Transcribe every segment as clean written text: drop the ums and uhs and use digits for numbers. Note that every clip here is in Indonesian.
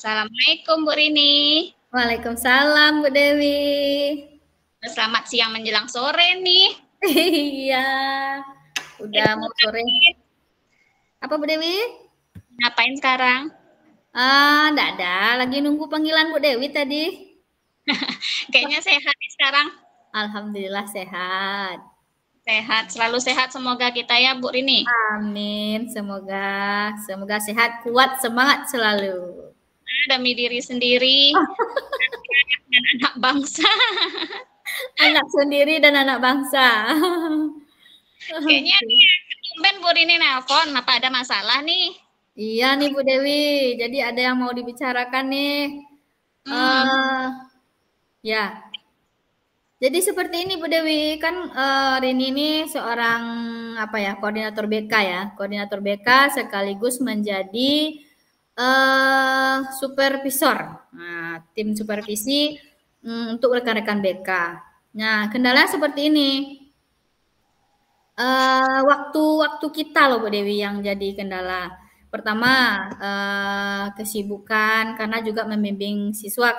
Assalamualaikum Bu Rini. Waalaikumsalam Bu Dewi. Selamat siang menjelang sore nih. Iya, udah mau sore. Apa Bu Dewi? Ngapain sekarang? Enggak ada. Lagi nunggu panggilan Bu Dewi tadi. Kayaknya sehat nih sekarang. Alhamdulillah sehat. Sehat, selalu sehat semoga kita ya Bu Rini. Amin. Semoga sehat, kuat, semangat selalu. Demi diri sendiri dan anak bangsa. Anak sendiri dan anak bangsa. Kayaknya tumben Bu Rini nelpon, apa ada masalah nih? Iya nih Bu Dewi. Jadi ada yang mau dibicarakan nih. Ya. Jadi seperti ini Bu Dewi, kan Rini ini seorang koordinator BK ya. Koordinator BK sekaligus menjadi supervisor. Nah, tim supervisi untuk rekan-rekan BK. Nah, kendalanya seperti ini. Waktu kita loh Bu Dewi yang jadi kendala. Pertama, kesibukan karena juga membimbing siswa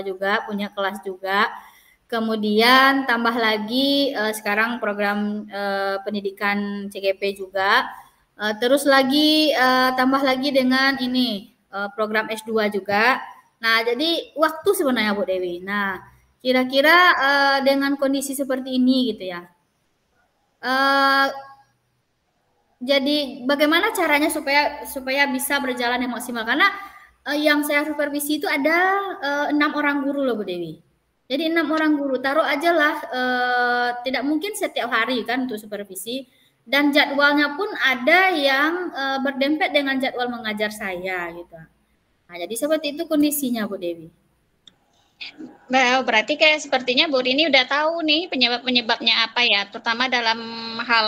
juga, punya kelas juga. Kemudian tambah lagi sekarang program pendidikan CGP juga. Terus lagi tambah lagi dengan ini program S2 juga. Nah, jadi waktu sebenarnya Bu Dewi. Nah, kira-kira dengan kondisi seperti ini gitu ya. Jadi bagaimana caranya supaya bisa berjalan yang maksimal? Karena yang saya supervisi itu ada 6 orang guru loh Bu Dewi. Jadi 6 orang guru, taruh aja lah tidak mungkin setiap hari kan untuk supervisi, dan jadwalnya pun ada yang berdempet dengan jadwal mengajar saya gitu. Nah, jadi seperti itu kondisinya Bu Dewi. Nah, berarti kayak sepertinya Bu Rini udah tahu nih penyebabnya apa ya, terutama dalam hal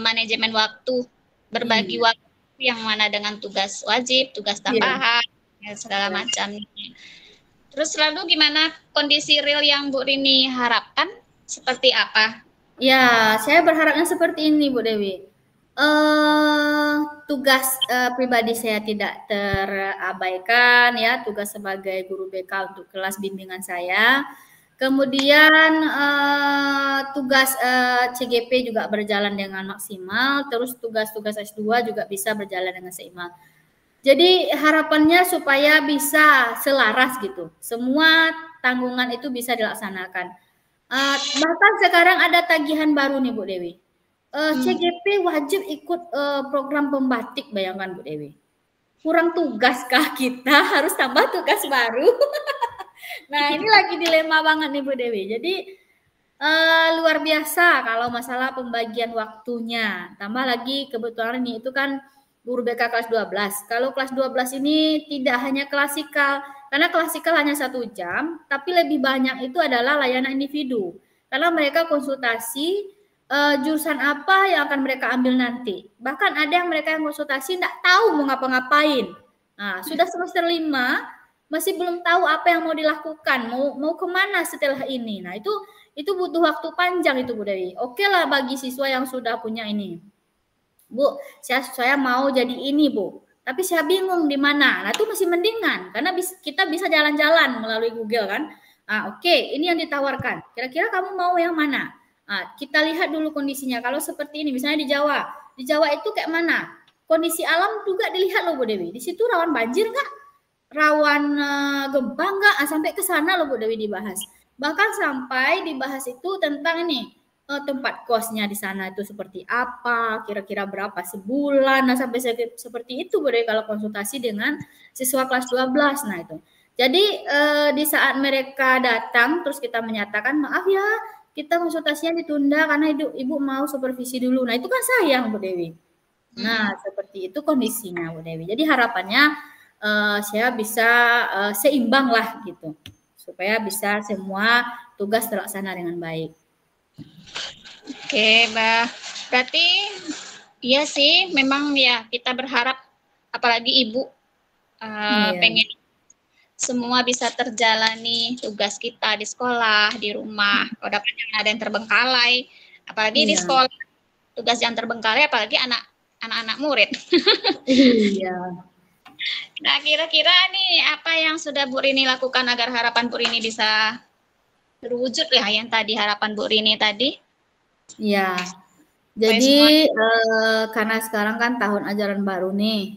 manajemen waktu, berbagi waktu yang mana dengan tugas wajib, tugas tambahan, segala macam. Terus lalu gimana kondisi real yang Bu Rini harapkan seperti apa? Ya, saya berharapnya seperti ini Bu Dewi. Tugas pribadi saya tidak terabaikan ya, tugas sebagai guru BK untuk kelas bimbingan saya. Kemudian tugas CGP juga berjalan dengan maksimal, terus tugas-tugas S2 juga bisa berjalan dengan seimbang. Jadi harapannya supaya bisa selaras gitu, semua tanggungan itu bisa dilaksanakan. Bahkan sekarang ada tagihan baru nih Bu Dewi. CGP wajib ikut program pembatik, bayangkan Bu Dewi. Kurang tugaskah kita harus tambah tugas baru? Nah, ini lagi dilema banget nih Bu Dewi. Jadi luar biasa kalau masalah pembagian waktunya. Tambah lagi kebetulan ini itu kan guru BK kelas 12. Kalau kelas 12 ini tidak hanya klasikal, karena klasikal hanya 1 jam, tapi lebih banyak itu adalah layanan individu. Karena mereka konsultasi jurusan apa yang akan mereka ambil nanti. Bahkan ada yang mereka yang konsultasi tidak tahu mau ngapa-ngapain. Nah, sudah semester 5 masih belum tahu apa yang mau dilakukan, mau kemana setelah ini. Nah, itu butuh waktu panjang itu Bu Dewi. Oke lah bagi siswa yang sudah punya ini. Bu, saya mau jadi ini Bu, tapi saya bingung di mana. Nah, itu masih mendingan karena kita bisa jalan-jalan melalui Google kan. Oke, ini yang ditawarkan. Kira-kira kamu mau yang mana? Kita lihat dulu kondisinya. Kalau seperti ini, misalnya di Jawa itu kayak mana? Kondisi alam juga dilihat loh Bu Dewi. Di situ rawan banjir nggak? Rawan gempa nggak? Sampai ke sana loh Bu Dewi dibahas. Bahkan sampai dibahas itu tentang ini, tempat kosnya di sana itu seperti apa, kira-kira berapa sebulan. Nah, sampai seperti itu Bu Dewi kalau konsultasi dengan siswa kelas 12. Nah, itu. Jadi di saat mereka datang terus kita menyatakan, maaf ya, kita konsultasinya ditunda karena ibu mau supervisi dulu. Nah, itu kan sayang Bu Dewi. Nah, seperti itu kondisinya Bu Dewi. Jadi harapannya saya bisa seimbang lah gitu, supaya bisa semua tugas terlaksana dengan baik. Oke, Mbak. Berarti iya sih, memang ya kita berharap, apalagi ibu pengen semua bisa terjalani tugas kita di sekolah, di rumah. Kalau dapat yang ada yang terbengkalai, apalagi di sekolah tugas yang terbengkalai, apalagi anak-anak murid. Iya. Nah, kira-kira nih apa yang sudah Bu Rini lakukan agar harapan Bu Rini bisa terwujud ya yang tadi harapan Bu Rini tadi? Ya, Supaya semua jadi karena sekarang kan tahun ajaran baru nih,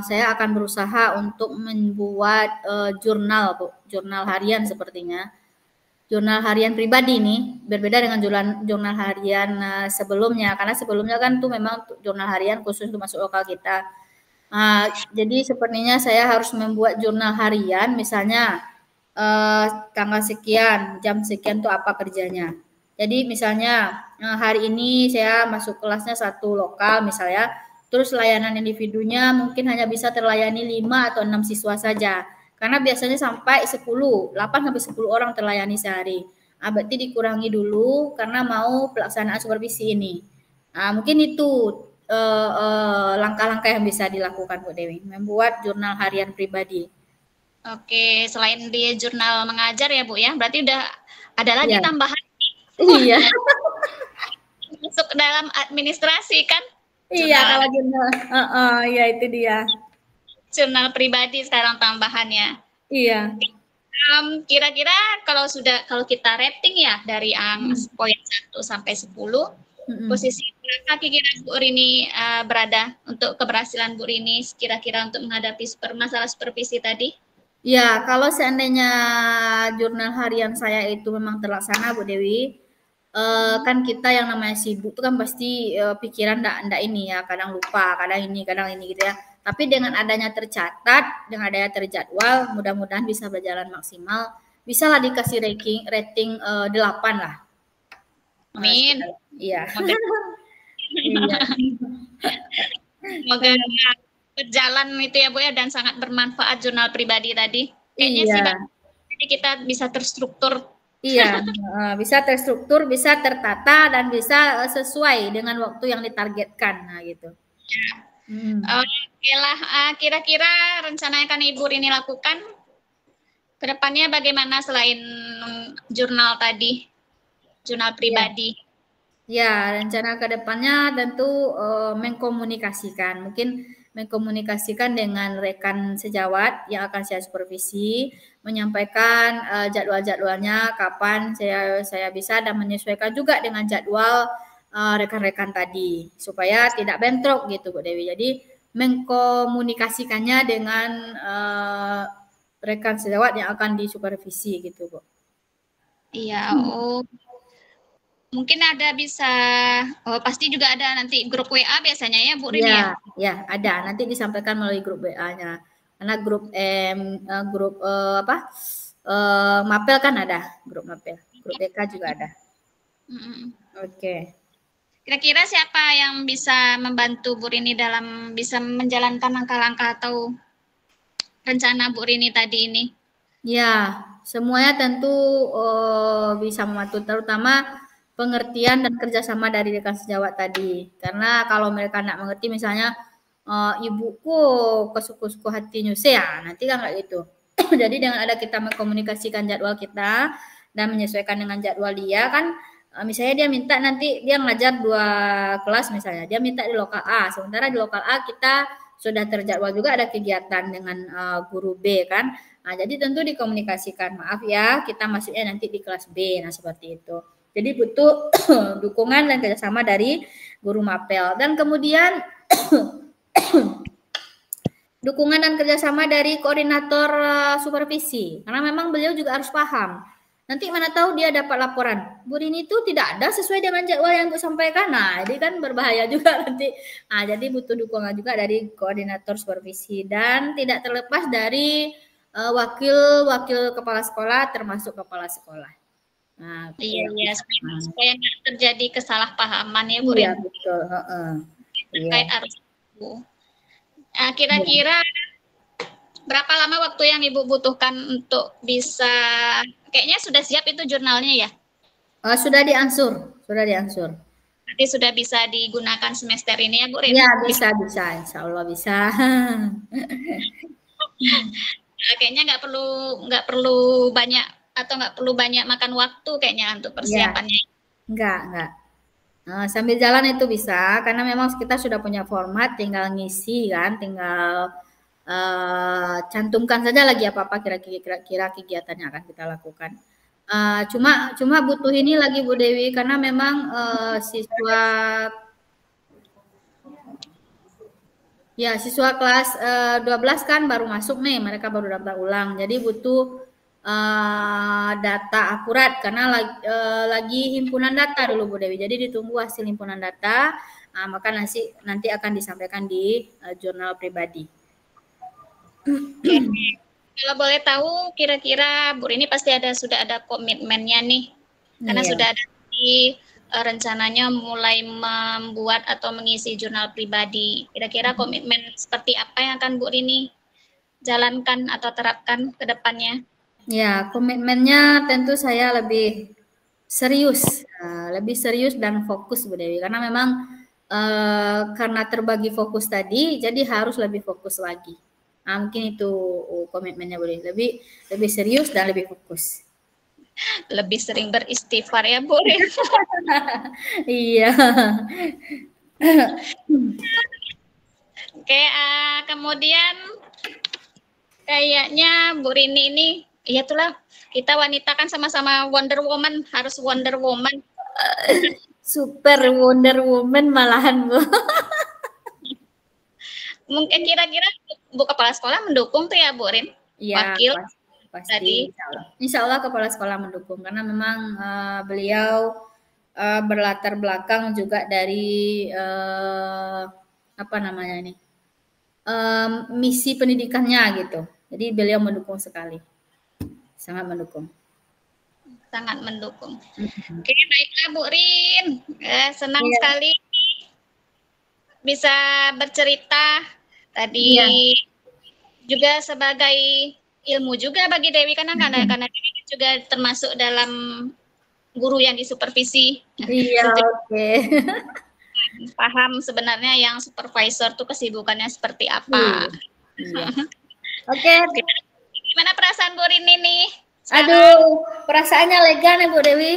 saya akan berusaha untuk membuat jurnal, Bu, jurnal harian sepertinya. Jurnal harian pribadi nih, berbeda dengan jurnal harian sebelumnya, karena sebelumnya kan tuh memang jurnal harian khusus untuk masuk lokal kita. Jadi sepertinya saya harus membuat jurnal harian, misalnya tanggal sekian, jam sekian tuh apa kerjanya. Jadi misalnya hari ini saya masuk kelasnya satu lokal misalnya, terus layanan individunya mungkin hanya bisa terlayani 5 atau 6 siswa saja. Karena biasanya sampai 10, 8 sampai 10 orang terlayani sehari. Berarti dikurangi dulu karena mau pelaksanaan supervisi ini. Mungkin itu langkah-langkah yang bisa dilakukan Bu Dewi, membuat jurnal harian pribadi. Oke, selain di jurnal mengajar ya Bu ya, berarti udah ada lagi tambahan. Iya. Masuk dalam administrasi kan? Iya, kalau jurnal, ya itu dia. Jurnal pribadi sekarang tambahannya. Iya. Kira-kira kalau kita rating ya dari poin 1 sampai 10, posisi berapa kira-kira Bu Rini berada untuk keberhasilan Bu Rini kira-kira untuk menghadapi masalah supervisi tadi? Ya, kalau seandainya jurnal harian saya itu memang terlaksana, Bu Dewi, kan kita yang namanya sibuk itu kan pasti pikiran ndak ini ya, kadang lupa, kadang ini gitu ya. Tapi dengan adanya tercatat, dengan adanya terjadwal, mudah-mudahan bisa berjalan maksimal. Bisalah dikasih rating 8 lah. Amin. Iya. Iya. Semoga berjalan itu ya Bu ya, dan sangat bermanfaat jurnal pribadi tadi. Kayaknya sih jadi kita bisa terstruktur. Iya, bisa terstruktur, bisa tertata, dan bisa sesuai dengan waktu yang ditargetkan, nah gitu. Oke lah, kira-kira rencana yang akan Ibu Rini lakukan ke depannya bagaimana selain jurnal tadi, jurnal pribadi? Ya, rencana ke depannya tentu mengkomunikasikan dengan rekan sejawat yang akan saya supervisi, menyampaikan jadwal-jadwalnya kapan saya bisa, dan menyesuaikan juga dengan jadwal rekan-rekan tadi supaya tidak bentrok gitu Bu Dewi. Jadi mengkomunikasikannya dengan rekan sejawat yang akan disupervisi gitu Bu. Iya, mungkin ada pasti juga ada nanti grup WA biasanya ya Bu Rini ya? Ya, ada. Nanti disampaikan melalui grup WA-nya. Karena grup Mapel kan ada, grup Mapel. Grup DK juga ada. Oke. Kira-kira siapa yang bisa membantu Bu Rini dalam bisa menjalankan langkah-langkah atau rencana Bu Rini tadi ini? Ya, semuanya tentu bisa membantu, terutama pengertian dan kerjasama dari rekan sejawat tadi. Karena kalau mereka tidak mengerti, misalnya ibuku kesuku-suku hati nyuse ya, nanti kan kayak gitu. Jadi dengan ada kita mengkomunikasikan jadwal kita dan menyesuaikan dengan jadwal dia kan, misalnya dia minta nanti dia ngajar 2 kelas misalnya, dia minta di lokal A, sementara di lokal A kita sudah terjadwal juga ada kegiatan dengan guru B kan. Jadi tentu dikomunikasikan, maaf ya kita masuknya nanti di kelas B, nah seperti itu. Jadi butuh dukungan dan kerjasama dari guru Mapel. Dan kemudian dukungan dan kerjasama dari koordinator supervisi. Karena memang beliau juga harus paham. Nanti mana tahu dia dapat laporan, Bu Rini itu tidak ada sesuai dengan jadwal yang Ibu sampaikan. Nah, jadi kan berbahaya juga nanti. Jadi butuh dukungan juga dari koordinator supervisi. Dan tidak terlepas dari wakil kepala sekolah termasuk kepala sekolah. Iya, supaya nggak terjadi kesalahpahaman ya Bu Rini. Iya, betul. Terkait arus ibu. Kira-kira berapa lama waktu yang Ibu butuhkan untuk bisa, kayaknya sudah siap itu jurnalnya ya? Sudah diangsur. Berarti sudah bisa digunakan semester ini ya Bu Rini? Ya, bisa, insya Allah bisa. Kayaknya nggak perlu banyak makan waktu kayaknya untuk persiapannya. Enggak. Sambil jalan itu bisa, karena memang kita sudah punya format, tinggal ngisi kan, tinggal cantumkan saja lagi apa-apa kira-kira kegiatan yang akan kita lakukan. Cuma butuh ini lagi Bu Dewi, karena memang siswa kelas 12 kan baru masuk nih, mereka baru daftar ulang. Jadi butuh data akurat karena lagi himpunan data dulu Bu Dewi. Jadi ditunggu hasil himpunan data, maka nanti akan disampaikan di jurnal pribadi. Kalau boleh tahu, kira-kira Bu Rini pasti sudah ada komitmennya nih, karena sudah ada di rencananya mulai membuat atau mengisi jurnal pribadi. Kira-kira komitmen seperti apa yang akan Bu Rini jalankan atau terapkan ke depannya? Ya, komitmennya tentu saya lebih serius dan fokus Bu Dewi, karena memang karena terbagi fokus tadi, jadi harus lebih fokus lagi. Mungkin itu komitmennya Bu Dewi, lebih serius dan lebih fokus. Lebih sering beristighfar ya Bu. Iya. Oke, kemudian kayaknya Bu Rini ini, ya itulah, kita wanita kan sama-sama Wonder Woman, harus Wonder Woman. Super Wonder Woman malahan Bu. Mungkin kira-kira Bu Kepala Sekolah mendukung tuh ya Bu Rin? Iya, Wakil pasti. Insya Allah Kepala Sekolah mendukung, karena memang beliau berlatar belakang juga dari apa namanya ini, misi pendidikannya gitu. Jadi beliau mendukung sekali, sangat mendukung. Sangat mendukung. Oke, baiklah Bu Rin, senang sekali bisa bercerita tadi, juga sebagai ilmu juga bagi Dewi, karena Dewi juga termasuk dalam guru yang disupervisi. Iya, oke. Paham sebenarnya yang supervisor tuh kesibukannya seperti apa. Iya. Oke. Gimana perasaan Bu Rin ini? Aduh, perasaannya lega nih Bu Dewi,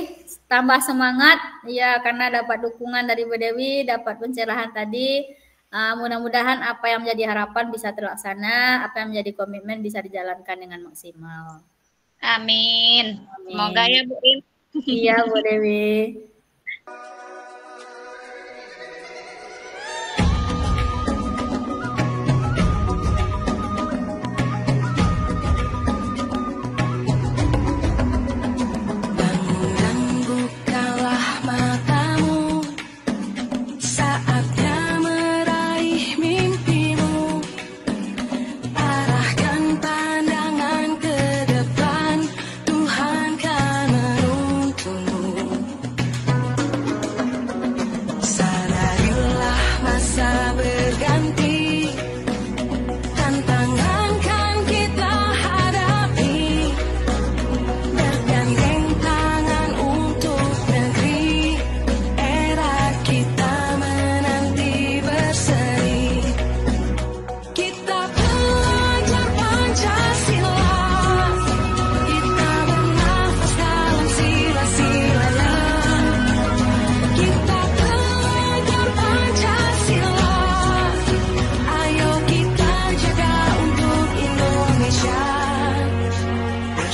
tambah semangat ya, karena dapat dukungan dari Bu Dewi, dapat pencerahan tadi. Mudah-mudahan apa yang menjadi harapan bisa terlaksana, apa yang menjadi komitmen bisa dijalankan dengan maksimal. Amin. Semoga ya Bu Rin. Iya Bu Dewi.